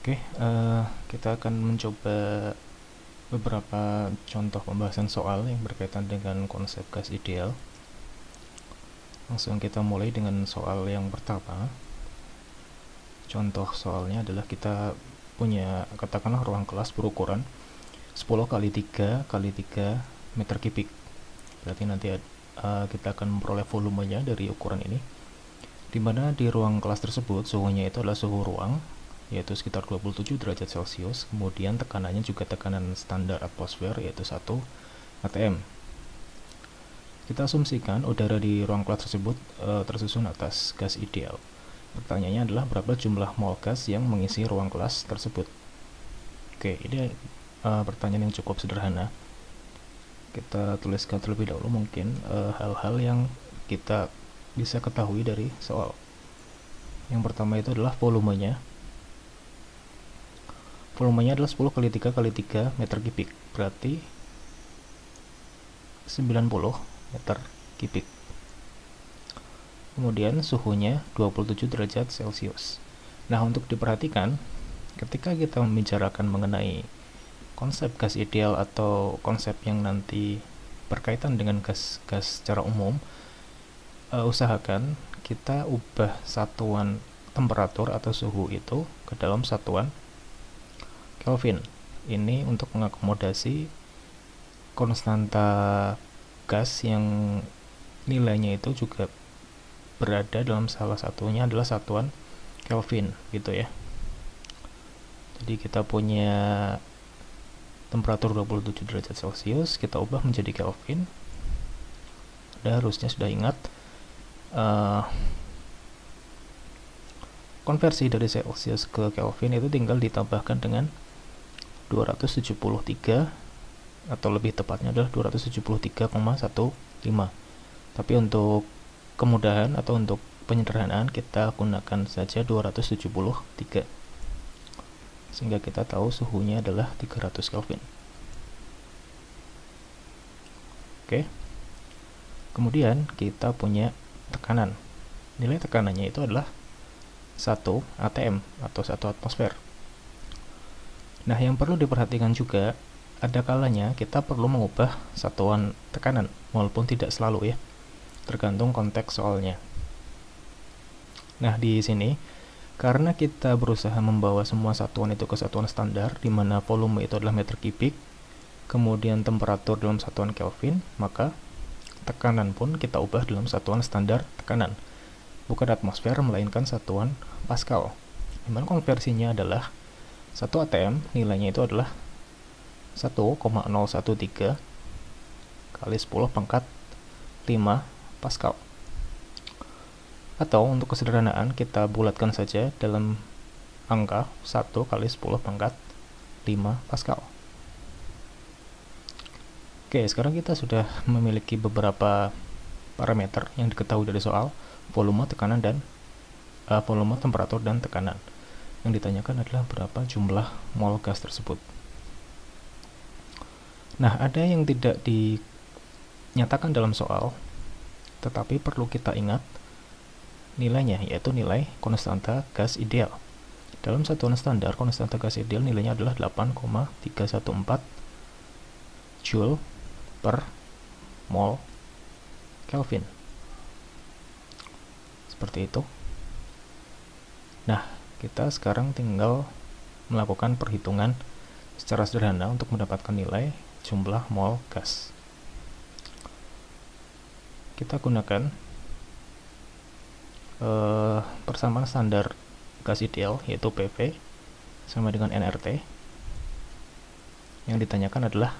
Oke, kita akan mencoba beberapa contoh pembahasan soal yang berkaitan dengan konsep gas ideal. Langsung kita mulai dengan soal yang pertama. Contoh soalnya adalah kita punya, katakanlah, ruang kelas berukuran 10 kali 3 kali 3 meter kubik. Berarti nanti kita akan memperoleh volumenya dari ukuran ini, di mana di ruang kelas tersebut suhunya itu adalah suhu ruang, yaitu sekitar 27 derajat Celcius. Kemudian tekanannya juga tekanan standar atmosfer, yaitu 1 atm. Kita asumsikan udara di ruang kelas tersebut tersusun atas gas ideal. Pertanyaannya adalah berapa jumlah mol gas yang mengisi ruang kelas tersebut. Oke, ini pertanyaan yang cukup sederhana. Kita tuliskan terlebih dahulu mungkin hal-hal yang kita bisa ketahui dari soal. Yang pertama itu adalah volumenya. Volumenya adalah 10 kali 3 kali 3 meter kubik, berarti 90 meter kubik. Kemudian suhunya 27 derajat Celcius. Nah, untuk diperhatikan, ketika kita membicarakan mengenai konsep gas ideal atau konsep yang nanti berkaitan dengan gas secara umum, usahakan kita ubah satuan temperatur atau suhu itu ke dalam satuan Kelvin. Ini untuk mengakomodasi konstanta gas yang nilainya itu juga berada dalam salah satunya adalah satuan Kelvin, gitu ya. Jadi kita punya temperatur 27 derajat Celcius, kita ubah menjadi Kelvin. Anda harusnya sudah ingat konversi dari Celsius ke Kelvin itu tinggal ditambahkan dengan 273, atau lebih tepatnya adalah 273,15. Tapi untuk kemudahan atau untuk penyederhanaan kita gunakan saja 273, sehingga kita tahu suhunya adalah 300 Kelvin. Oke. Kemudian kita punya tekanan. Nilai tekanannya itu adalah 1 atm atau 1 atmosfer. Nah, yang perlu diperhatikan juga, ada kalanya kita perlu mengubah satuan tekanan, walaupun tidak selalu ya, tergantung konteks soalnya. Nah, di sini karena kita berusaha membawa semua satuan itu ke satuan standar, di mana volume itu adalah meter kubik, kemudian temperatur dalam satuan Kelvin, maka tekanan pun kita ubah dalam satuan standar tekanan, bukan atmosfer melainkan satuan Pascal, di mana konversinya adalah 1 atm, nilainya itu adalah 1,013 kali 10 pangkat 5 Pascal. Atau untuk kesederhanaan kita bulatkan saja dalam angka 1 kali 10 pangkat 5 Pascal. Oke, sekarang kita sudah memiliki beberapa parameter yang diketahui dari soal: volume, tekanan, dan volume, temperatur, dan tekanan. Yang ditanyakan adalah berapa jumlah mol gas tersebut. Nah, ada yang tidak dinyatakan dalam soal, tetapi perlu kita ingat nilainya, yaitu nilai konstanta gas ideal. Dalam satuan standar, konstanta gas ideal nilainya adalah 8,314 Joule per mol Kelvin. Seperti itu. Nah, kita sekarang tinggal melakukan perhitungan secara sederhana untuk mendapatkan nilai jumlah mol gas. Kita gunakan persamaan standar gas ideal, yaitu PV sama dengan nRT. Yang ditanyakan adalah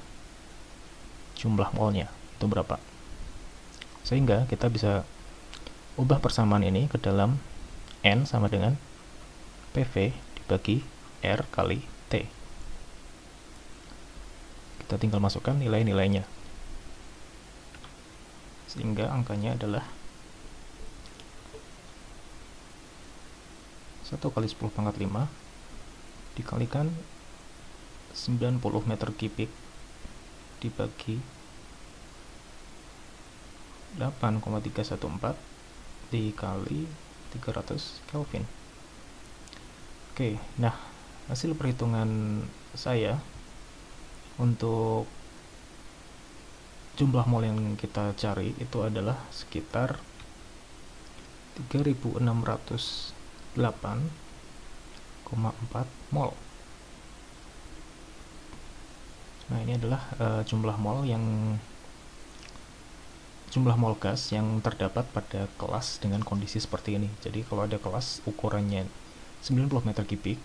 jumlah molnya itu berapa, sehingga kita bisa ubah persamaan ini ke dalam N sama dengan PV dibagi R kali T. Kita tinggal masukkan nilai-nilainya, sehingga angkanya adalah 1 kali 10 pangkat 5 dikalikan 90 meter kubik dibagi 8,314 dikali 300 Kelvin. Oke, nah Hasil perhitungan saya untuk jumlah mol yang kita cari itu adalah sekitar 3608,4 mol. Nah, ini adalah jumlah mol gas yang terdapat pada kelas dengan kondisi seperti ini. Jadi kalau ada kelas ukurannya 90 meter kubik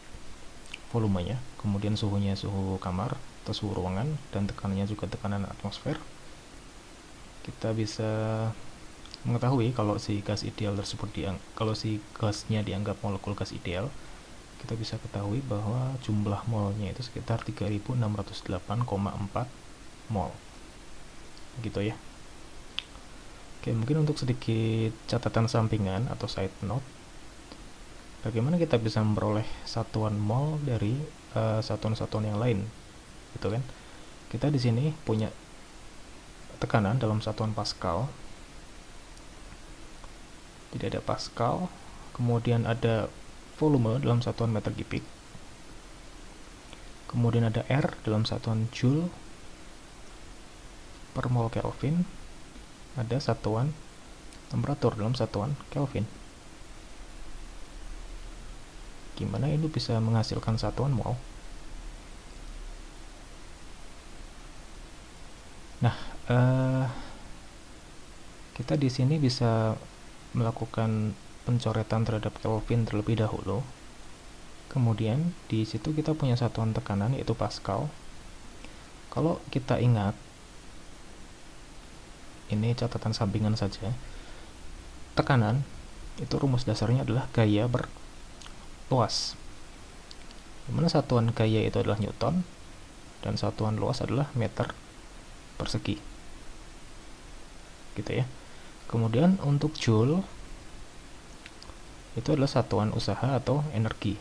volumenya, kemudian suhunya suhu kamar atau suhu ruangan, dan tekanannya juga tekanan atmosfer, kita bisa mengetahui kalau si gas ideal tersebut kalau si gasnya dianggap molekul gas ideal, kita bisa ketahui bahwa jumlah molnya itu sekitar 3608,4 mol. Gitu ya. Oke, mungkin untuk sedikit catatan sampingan atau side note, bagaimana kita bisa memperoleh satuan mol dari satuan-satuan yang lain, gitu kan? Kita di sini punya tekanan dalam satuan Pascal. Jadi ada Pascal, kemudian ada volume dalam satuan meter kubik, kemudian ada R dalam satuan Joule per mol Kelvin, ada satuan temperatur dalam satuan Kelvin. Gimana itu bisa menghasilkan satuan mol? Nah, kita di sini bisa melakukan pencoretan terhadap Kelvin terlebih dahulu. Kemudian di situ kita punya satuan tekanan yaitu Pascal. Kalau kita ingat, ini catatan sampingan saja, tekanan itu rumus dasarnya adalah gaya luas, dimana satuan gaya itu adalah Newton dan satuan luas adalah meter persegi, gitu ya. Kemudian untuk Joule itu adalah satuan usaha atau energi.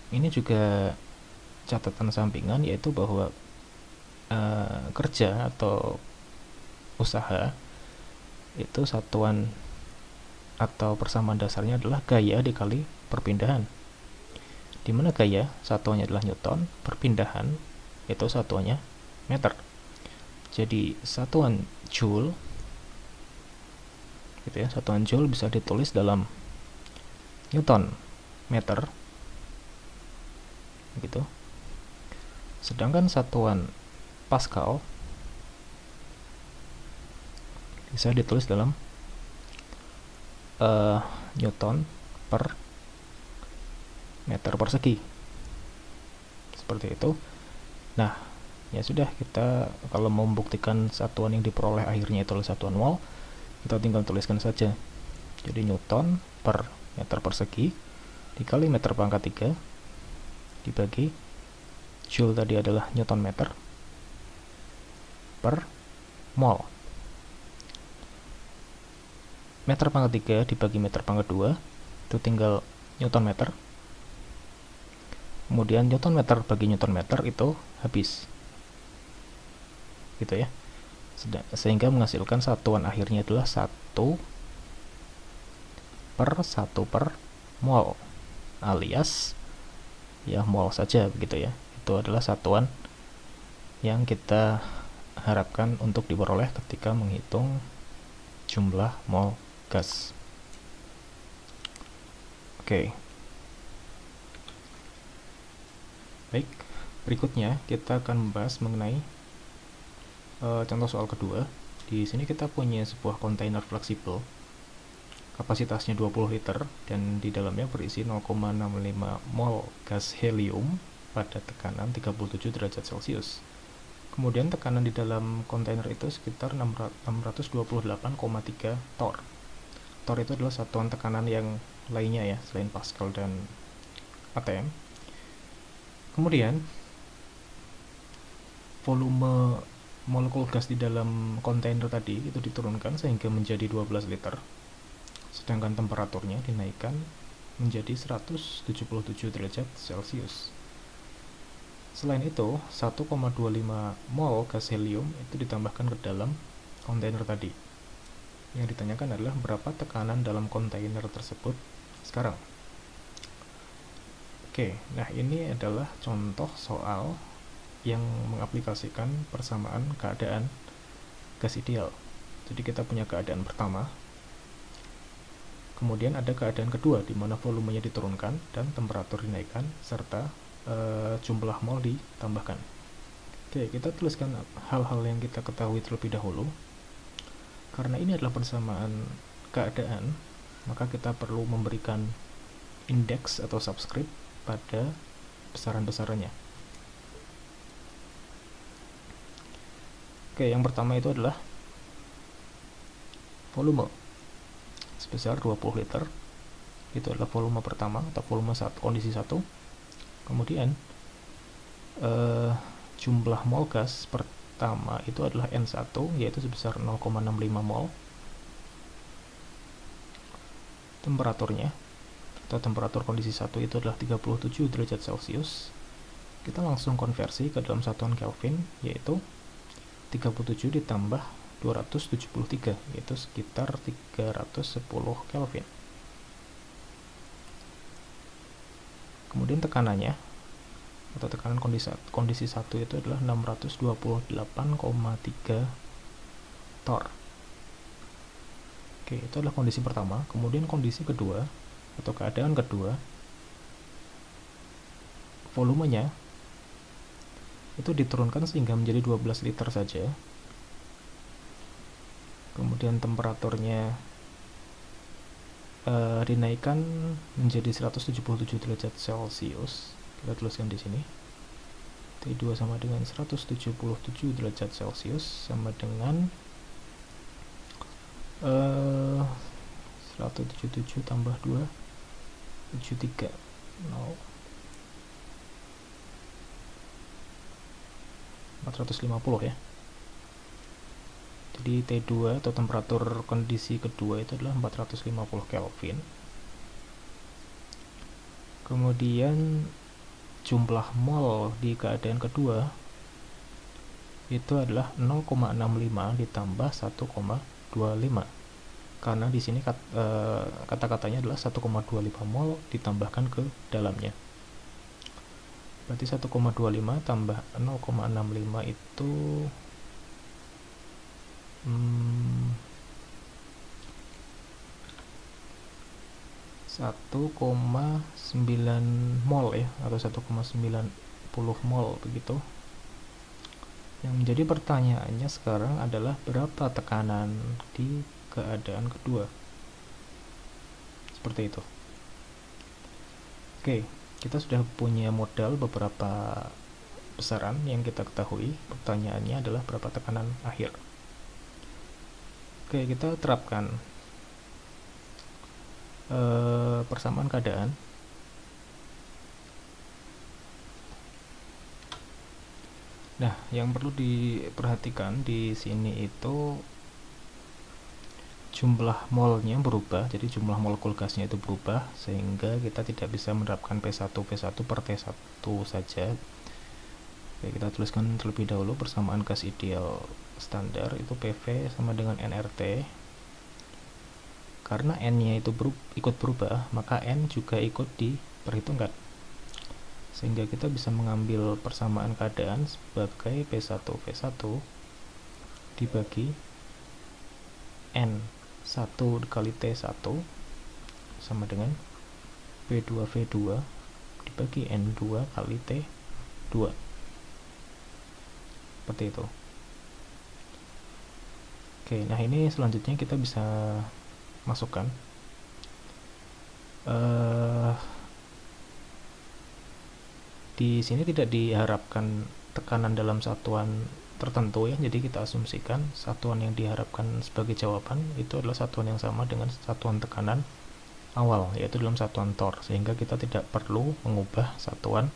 Ini juga catatan sampingan, yaitu bahwa kerja atau usaha itu satuan atau persamaan dasarnya adalah gaya dikali perpindahan, dimana gaya satuannya adalah Newton, perpindahan itu satuannya meter. Jadi satuan Joule, gitu ya, satuan Joule bisa ditulis dalam Newton meter, gitu. Sedangkan satuan Pascal bisa ditulis dalam Newton per meter persegi, seperti itu. Nah, ya sudah, kita kalau mau membuktikan satuan yang diperoleh akhirnya itu adalah satuan mol, kita tinggal tuliskan saja. Jadi Newton per meter persegi dikali meter pangkat 3 dibagi Joule tadi adalah Newton meter per mol. Meter pangkat 3 dibagi meter pangkat 2 itu tinggal Newton meter. Kemudian Newton meter bagi Newton meter itu habis, gitu ya. Sehingga menghasilkan satuan akhirnya adalah 1 per mol, alias ya mol saja, begitu ya. Itu adalah satuan yang kita harapkan untuk diperoleh ketika menghitung jumlah mol gas. Oke. Baik, berikutnya kita akan membahas mengenai contoh soal kedua. Di sini kita punya sebuah kontainer fleksibel, kapasitasnya 20 liter dan di dalamnya berisi 0,65 mol gas helium pada tekanan 37 derajat Celcius. Kemudian tekanan di dalam kontainer itu sekitar 628,3 torr. Torr itu adalah satuan tekanan yang lainnya ya, selain Pascal dan atm. Kemudian volume molekul gas di dalam kontainer tadi itu diturunkan sehingga menjadi 12 liter. Sedangkan temperaturnya dinaikkan menjadi 177 derajat Celcius. Selain itu, 1,25 mol gas helium itu ditambahkan ke dalam kontainer tadi. Yang ditanyakan adalah berapa tekanan dalam kontainer tersebut sekarang. Oke, nah ini adalah contoh soal yang mengaplikasikan persamaan keadaan gas ideal. Jadi kita punya keadaan pertama, kemudian ada keadaan kedua di mana volumenya diturunkan dan temperatur dinaikkan serta jumlah mol ditambahkan. Oke, kita tuliskan hal-hal yang kita ketahui terlebih dahulu. Karena ini adalah persamaan keadaan, maka kita perlu memberikan indeks atau subscript pada besaran-besarannya. Oke, yang pertama itu adalah volume sebesar 20 liter. Itu adalah volume pertama atau volume kondisi 1. Kemudian jumlah mol gas pertama itu adalah N1, yaitu sebesar 0,65 mol. Temperaturnya atau temperatur kondisi 1 itu adalah 37 derajat Celcius. Kita langsung konversi ke dalam satuan Kelvin, yaitu 37 ditambah 273, yaitu sekitar 310 Kelvin. Kemudian tekanannya atau tekanan kondisi 1 itu adalah 628,3 torr. Oke, itu adalah kondisi pertama. Kemudian kondisi kedua atau keadaan kedua, volumenya itu diturunkan sehingga menjadi 12 liter saja. Kemudian temperaturnya dinaikkan menjadi 177 derajat Celcius. Kita tuliskan di sini. T2 sama dengan 177 derajat Celcius sama dengan 177 tambah 2 73 0 450 ya. Jadi T2 atau temperatur kondisi kedua itu adalah 450 Kelvin. Kemudian jumlah mol di keadaan kedua itu adalah 0,65 ditambah 1,25. Karena di sini kata-katanya adalah 1,25 mol ditambahkan ke dalamnya. Berarti 1,25 tambah 0,65 itu 1,9 mol ya, atau 1,90 mol begitu. Yang menjadi pertanyaannya sekarang adalah berapa tekanan di keadaan kedua. Seperti itu. Oke, kita sudah punya modal beberapa besaran yang kita ketahui. Pertanyaannya adalah berapa tekanan akhir. Oke, kita terapkan persamaan keadaan. Nah, yang perlu diperhatikan di sini itu jumlah molnya berubah, jadi jumlah molekul gasnya itu berubah, sehingga kita tidak bisa menerapkan P1 per T1 saja. Oke, kita tuliskan terlebih dahulu persamaan gas ideal standar itu PV sama dengan nRT. Karena N-nya itu ikut berubah, maka N juga ikut diperhitungkan. Sehingga kita bisa mengambil persamaan keadaan sebagai P1V1 dibagi N1 kali T1 sama dengan P2V2 dibagi N2 kali T2. Seperti itu. Oke, nah ini selanjutnya kita bisa masukkan di sini tidak diharapkan tekanan dalam satuan tertentu ya, jadi kita asumsikan satuan yang diharapkan sebagai jawaban itu adalah satuan yang sama dengan satuan tekanan awal, yaitu dalam satuan torr, sehingga kita tidak perlu mengubah satuan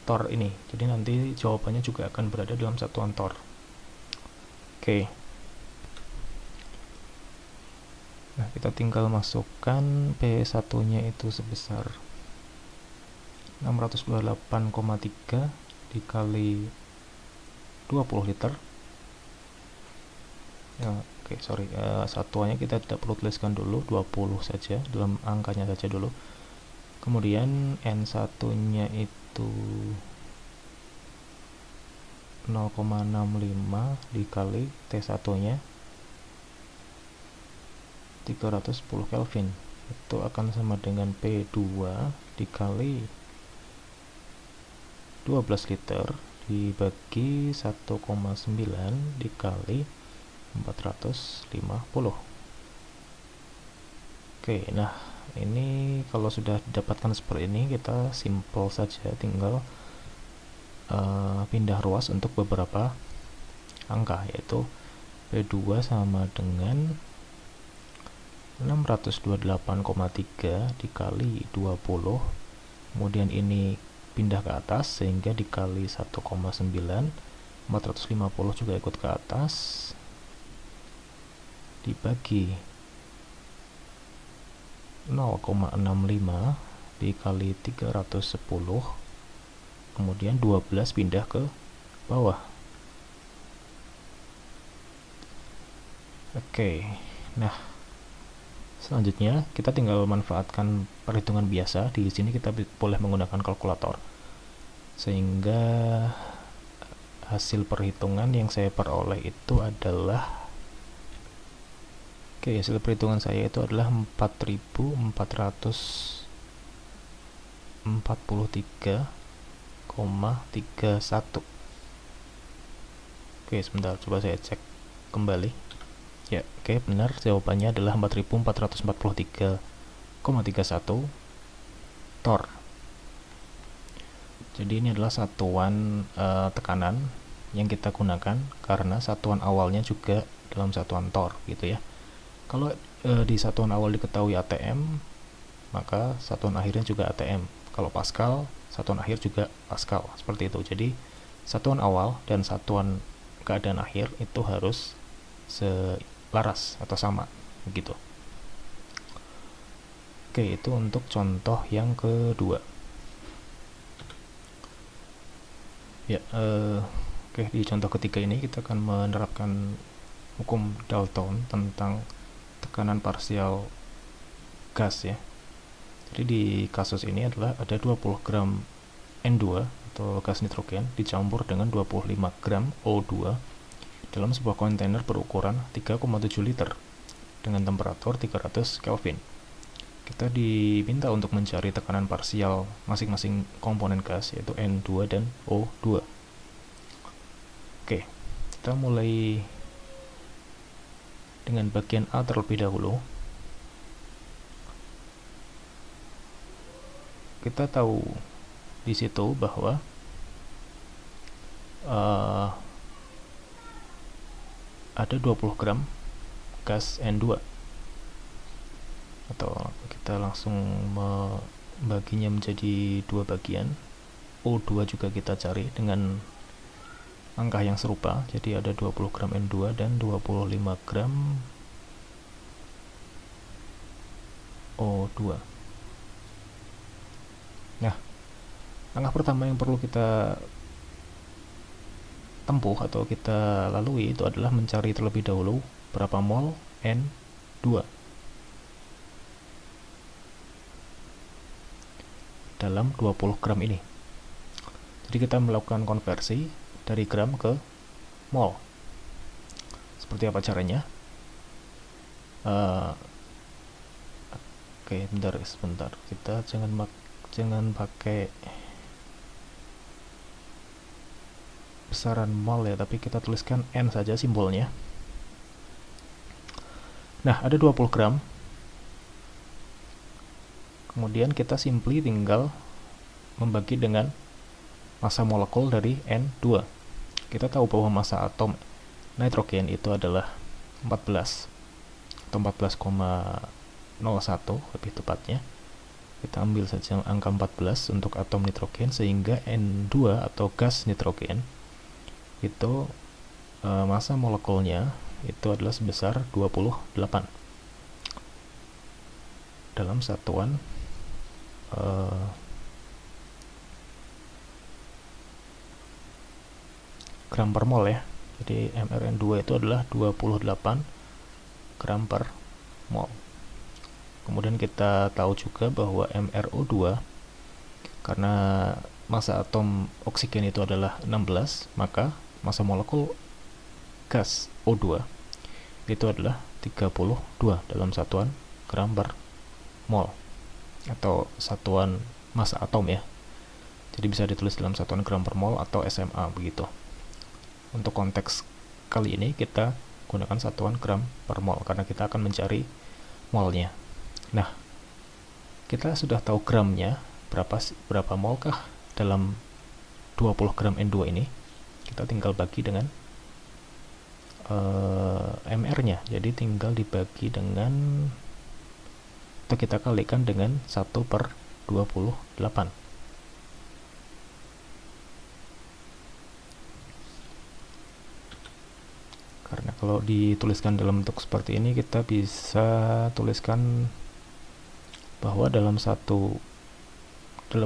torr ini. Jadi nanti jawabannya juga akan berada dalam satuan torr. Oke. Nah, kita tinggal masukkan P1-nya itu sebesar 628,3 dikali 20 liter. Ya, oke, sorry. Satuannya kita tidak perlu tuliskan dulu, 20 saja, dalam angkanya saja dulu. Kemudian N1 nya itu 0,65 dikali T1 nya 310 Kelvin, itu akan sama dengan P2 dikali 12 liter dibagi 1,9 dikali 450. Oke, nah ini kalau sudah didapatkan seperti ini, kita simple saja, tinggal pindah ruas untuk beberapa angka, yaitu P2 sama dengan 628,3 dikali 20, kemudian ini pindah ke atas sehingga dikali 1,9, 450 juga ikut ke atas, dibagi 0,65 dikali 310, kemudian 12 pindah ke bawah. Oke, nah selanjutnya kita tinggal manfaatkan perhitungan biasa. Di sini kita boleh menggunakan kalkulator, sehingga hasil perhitungan yang saya peroleh itu adalah, hasil perhitungan saya itu adalah 4443,31. Sebentar, coba saya cek kembali. Ya, benar, jawabannya adalah 4443,31 torr. Jadi ini adalah satuan tekanan yang kita gunakan, karena satuan awalnya juga dalam satuan torr gitu ya. Kalau di satuan awal diketahui ATM, maka satuan akhirnya juga ATM. Kalau Pascal, satuan akhir juga Pascal, seperti itu. Jadi satuan awal dan satuan keadaan akhir itu harus selaras atau sama begitu. Itu untuk contoh yang kedua. Ya, di contoh ketiga ini kita akan menerapkan hukum Dalton tentang tekanan parsial gas ya. Jadi di kasus ini adalah ada 20 gram N2 atau gas nitrogen dicampur dengan 25 gram O2 dalam sebuah kontainer berukuran 3,7 liter dengan temperatur 300 Kelvin. Kita diminta untuk mencari tekanan parsial masing-masing komponen gas, yaitu N2 dan O2. Kita mulai dengan bagian A terlebih dahulu. Kita tahu di situ bahwa ada 20 gram gas N2, atau kita langsung membaginya menjadi dua bagian. O2 juga kita cari dengan angka yang serupa, jadi ada 20 gram N2 dan 25 gram O2. Nah, langkah pertama yang perlu kita tempuh atau kita lalui itu adalah mencari terlebih dahulu berapa mol N2 dalam 20 gram ini. Jadi kita melakukan konversi dari gram ke mol. Seperti apa caranya? Sebentar. Kita jangan pakai besaran mol ya, tapi kita tuliskan N saja simbolnya. Nah, ada 20 gram. Kemudian kita simply tinggal membagi dengan massa molekul dari N2. Kita tahu bahwa massa atom nitrogen itu adalah 14 atau 14,01 lebih tepatnya. Kita ambil saja angka 14 untuk atom nitrogen, sehingga N2 atau gas nitrogen itu massa molekulnya itu adalah sebesar 28 dalam satuan gram per mol ya. Jadi mRN2 itu adalah 28 gram per mol. Kemudian kita tahu juga bahwa MrO2, karena massa atom oksigen itu adalah 16, maka massa molekul gas O2 itu adalah 32 dalam satuan gram per mol, atau satuan massa atom ya. Jadi bisa ditulis dalam satuan gram per mol atau SMA begitu. Untuk konteks kali ini kita gunakan satuan gram per mol karena kita akan mencari molnya. Nah, kita sudah tahu gramnya, berapa mol kah dalam 20 gram N2 ini. Kita tinggal bagi dengan MR-nya. Jadi tinggal dibagi dengan, atau kita kalikan dengan 1/28. Karena kalau dituliskan dalam bentuk seperti ini, kita bisa tuliskan bahwa dalam 28,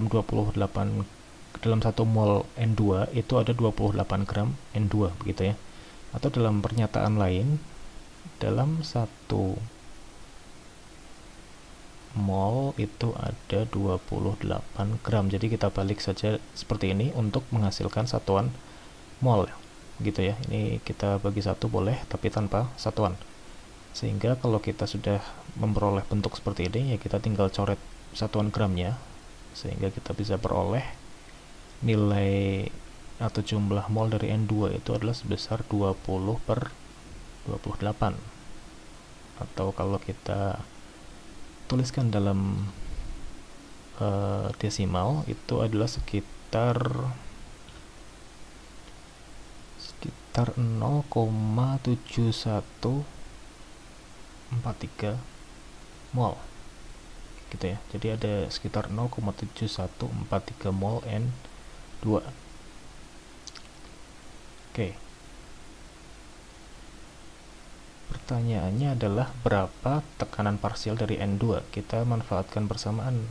dalam 1 mol N2 itu ada 28 gram N2 begitu ya. Atau dalam pernyataan lain, dalam 1 mol itu ada 28 gram. Jadi kita balik saja seperti ini untuk menghasilkan satuan mol gitu ya. Ini kita bagi 1 boleh, tapi tanpa satuan. Sehingga kalau kita sudah memperoleh bentuk seperti ini, ya kita tinggal coret satuan gramnya, sehingga kita bisa peroleh nilai atau jumlah mol dari N2 itu adalah sebesar 20/28. Atau kalau kita tuliskan dalam desimal, itu adalah sekitar 0,7143 mol gitu ya. Jadi ada sekitar 0,7143 mol N2. Oke. Pertanyaannya adalah berapa tekanan parsial dari N2? Kita manfaatkan persamaan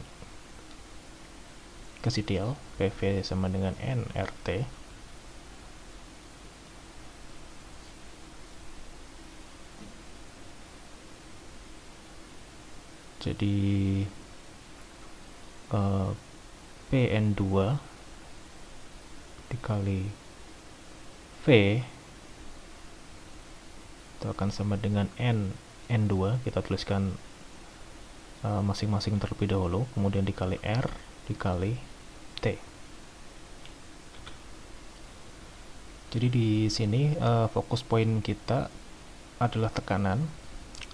gas ideal, PV sama dengan nRT. Jadi PN2 dikali V itu akan sama dengan N2. Kita tuliskan masing-masing terlebih dahulu, kemudian dikali R dikali T. Jadi di sini fokus poin kita adalah tekanan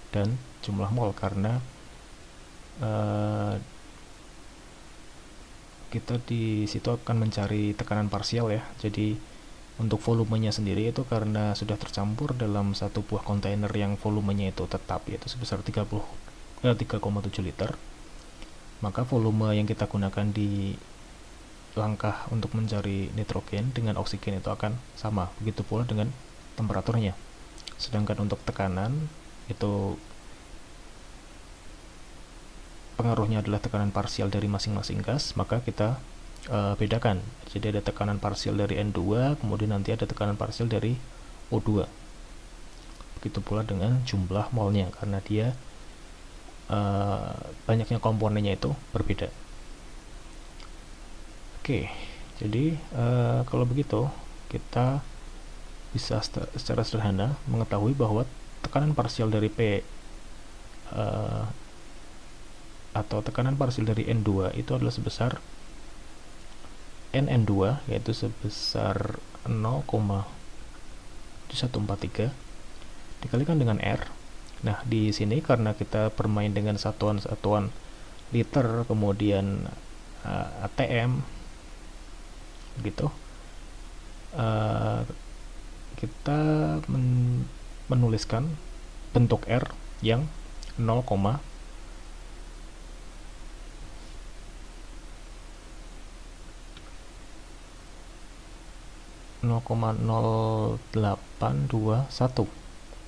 dan jumlah mol, karena kita di situ akan mencari tekanan parsial ya. Jadi untuk volumenya sendiri itu karena sudah tercampur dalam satu buah kontainer yang volumenya itu tetap, yaitu sebesar 3,7 liter, maka volume yang kita gunakan di langkah untuk mencari nitrogen dengan oksigen itu akan sama. Begitu pula dengan temperaturnya. Sedangkan untuk tekanan itu pengaruhnya adalah tekanan parsial dari masing-masing gas, maka kita bedakan. Jadi ada tekanan parsial dari N2, kemudian nanti ada tekanan parsial dari O2. Begitu pula dengan jumlah molnya, karena dia banyaknya komponennya itu berbeda. Oke, jadi kalau begitu kita bisa secara sederhana mengetahui bahwa tekanan parsial dari P atau tekanan parsial dari N2 itu adalah sebesar NN2, yaitu sebesar 0,143 dikalikan dengan R. Nah, di sini karena kita bermain dengan satuan-satuan liter, kemudian ATM gitu, kita menuliskan bentuk R yang 0,0821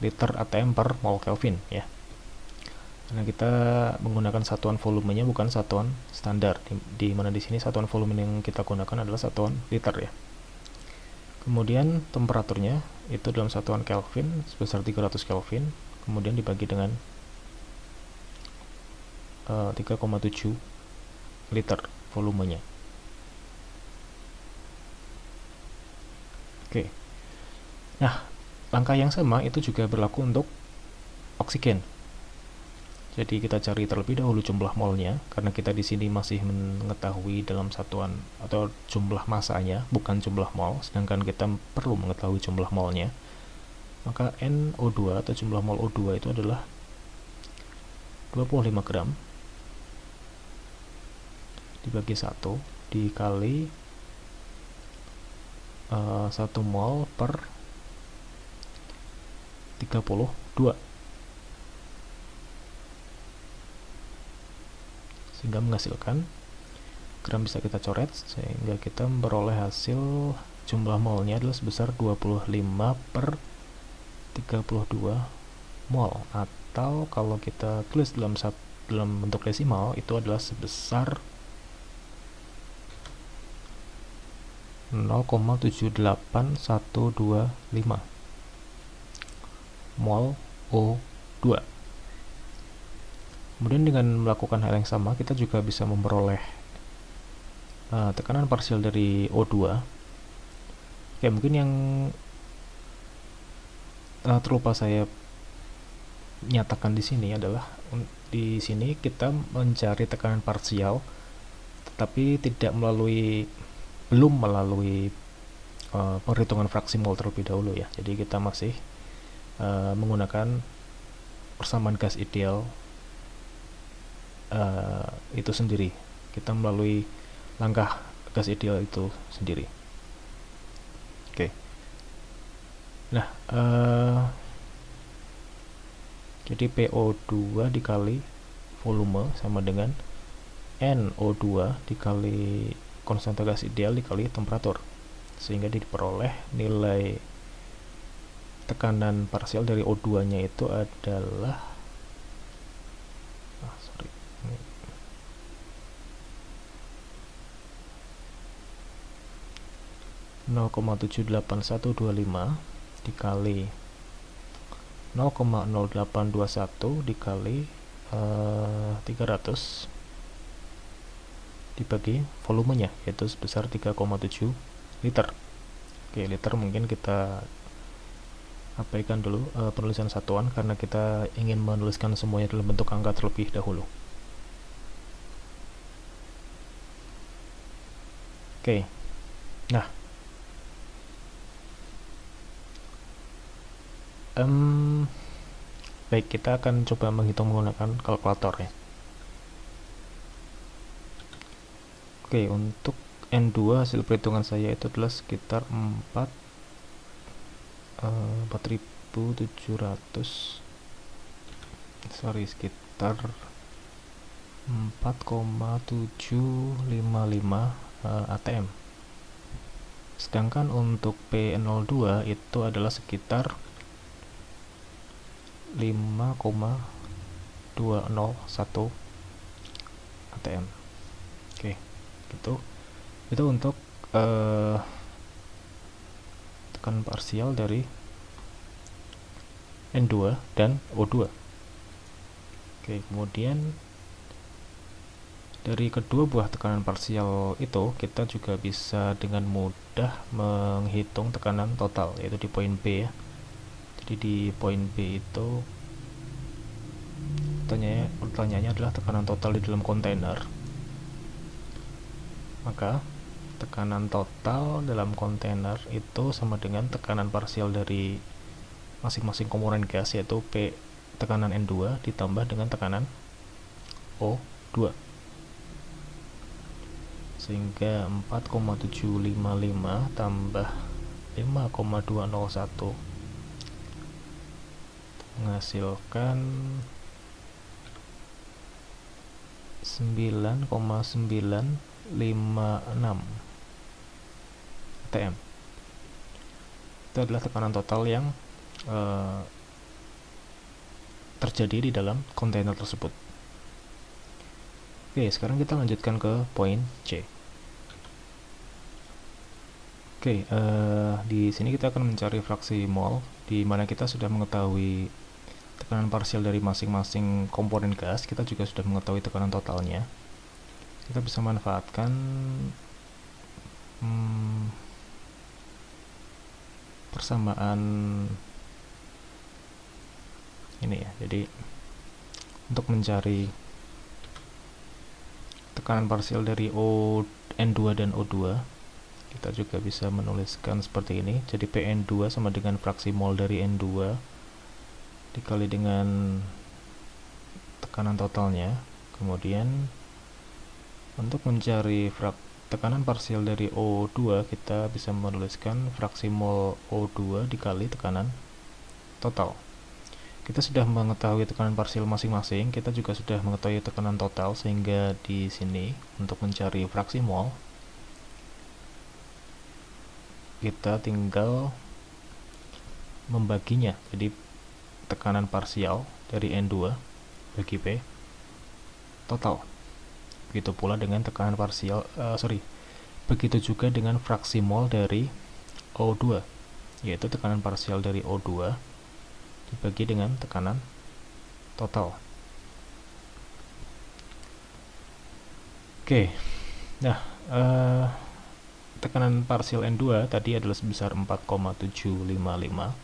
liter ATM per mol Kelvin ya. Karena kita menggunakan satuan volumenya bukan satuan standar, di mana di sini satuan volume yang kita gunakan adalah satuan liter ya. Kemudian temperaturnya itu dalam satuan Kelvin sebesar 300 Kelvin, kemudian dibagi dengan 3,7 liter volumenya. Oke. Nah, langkah yang sama itu juga berlaku untuk oksigen. Jadi kita cari terlebih dahulu jumlah molnya, karena kita di sini masih mengetahui dalam satuan atau jumlah masanya, bukan jumlah mol, sedangkan kita perlu mengetahui jumlah molnya. Maka NO2 atau jumlah mol O2 itu adalah 25 gram dibagi 1 dikali 1 mol per 32, sehingga menghasilkan gram bisa kita coret, sehingga kita memperoleh hasil jumlah molnya adalah sebesar 25 per 32 mol, atau kalau kita tulis dalam bentuk desimal itu adalah sebesar 0,78125 mol O2. Kemudian dengan melakukan hal yang sama, kita juga bisa memperoleh tekanan parsial dari O2. Oke, mungkin yang terlupa saya nyatakan di sini adalah di sini kita mencari tekanan parsial, tetapi belum melalui perhitungan fraksi mol terlebih dahulu ya. Jadi kita masih menggunakan persamaan gas ideal itu sendiri. Kita melalui langkah gas ideal itu sendiri. Oke. Nah, jadi PO2 dikali volume sama dengan NO2 dikali konstanta gas ideal dikali temperatur, sehingga diperoleh nilai tekanan parsial dari O2 nya itu adalah 0,78125 dikali 0,0821 dikali 300 dibagi volumenya, yaitu sebesar 3,7 liter. Oke, liter mungkin kita abaikan dulu penulisan satuan, karena kita ingin menuliskan semuanya dalam bentuk angka terlebih dahulu. Oke, nah baik, kita akan coba menghitung menggunakan kalkulator ya. Oke, untuk N2 hasil perhitungan saya itu adalah sekitar 4.700, sekitar 4,755 atm. Sedangkan untuk P02 itu adalah sekitar 5,201 atm. Oke, gitu. Itu untuk tekanan parsial dari N2 dan O2. Oke, kemudian dari kedua buah tekanan parsial itu kita juga bisa dengan mudah menghitung tekanan total, yaitu di poin B ya. Jadi di poin B itu pertanyaannya adalah tekanan total di dalam kontainer. Maka tekanan total dalam kontainer itu sama dengan tekanan parsial dari masing-masing komponen gas, yaitu P tekanan N2 ditambah dengan tekanan O2, sehingga 4,755 tambah 5,201 menghasilkan 9,956 atm. Itu adalah tekanan total yang terjadi di dalam kontainer tersebut. Oke, sekarang kita lanjutkan ke poin C. Oke, di sini kita akan mencari fraksi mol, di mana kita sudah mengetahui tekanan parsial dari masing-masing komponen gas, kita juga sudah mengetahui tekanan totalnya. Kita bisa manfaatkan persamaan ini ya. Jadi untuk mencari tekanan parsial dari N2 dan O2, kita juga bisa menuliskan seperti ini. Jadi Pn2 sama dengan fraksi mol dari N2 dikali dengan tekanan totalnya. Kemudian untuk mencari tekanan parsial dari O2, kita bisa menuliskan fraksi mol O2 dikali tekanan total. Kita sudah mengetahui tekanan parsial masing-masing, kita juga sudah mengetahui tekanan total, sehingga di sini untuk mencari fraksi mol kita tinggal membaginya. Jadi tekanan parsial dari N2 bagi P total. Begitu pula dengan tekanan parsial, begitu juga dengan fraksi mol dari O2, yaitu tekanan parsial dari O2 dibagi dengan tekanan total. Oke, nah tekanan parsial N2 tadi adalah sebesar 4,755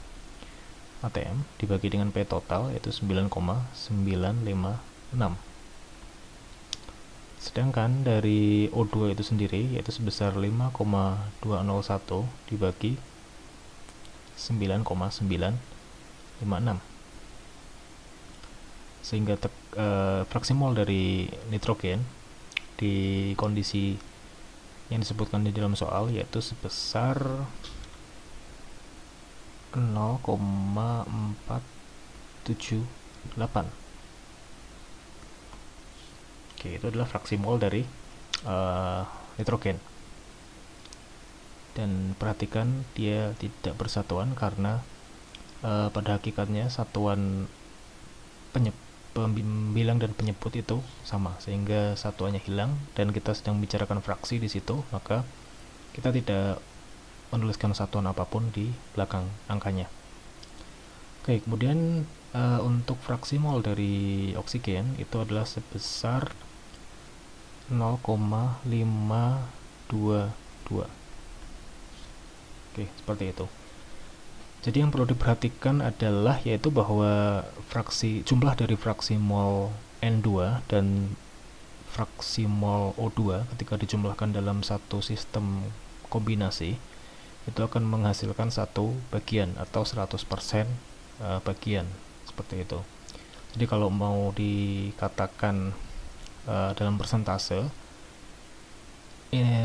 atm dibagi dengan P total, yaitu 9,956. Sedangkan dari O2 itu sendiri yaitu sebesar 5,201 dibagi 9,956, sehingga fraksi mol dari nitrogen di kondisi yang disebutkan di dalam soal yaitu sebesar 0,478. Oke, itu adalah fraksi mol dari nitrogen. Dan perhatikan dia tidak bersatuan karena pada hakikatnya satuan pembilang dan penyebut itu sama, sehingga satuannya hilang dan kita sedang membicarakan fraksi di situ, maka kita tidak menuliskan satuan apapun di belakang angkanya. Oke, kemudian untuk fraksi mol dari oksigen itu adalah sebesar 0,522. Oke, seperti itu. Jadi yang perlu diperhatikan adalah yaitu bahwa jumlah dari fraksi mol N2 dan fraksi mol O2 ketika dijumlahkan dalam satu sistem kombinasi itu akan menghasilkan satu bagian atau 100% bagian, seperti itu. Jadi kalau mau dikatakan dalam persentase,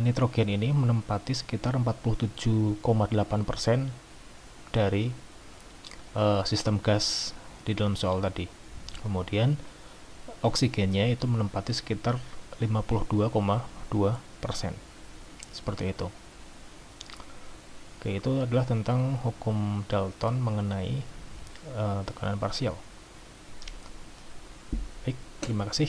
nitrogen ini menempati sekitar 47,8% dari sistem gas di dalam soal tadi. Kemudian oksigennya itu menempati sekitar 52,2%, seperti itu. Oke, itu adalah tentang hukum Dalton mengenai tekanan parsial. Baik, terima kasih.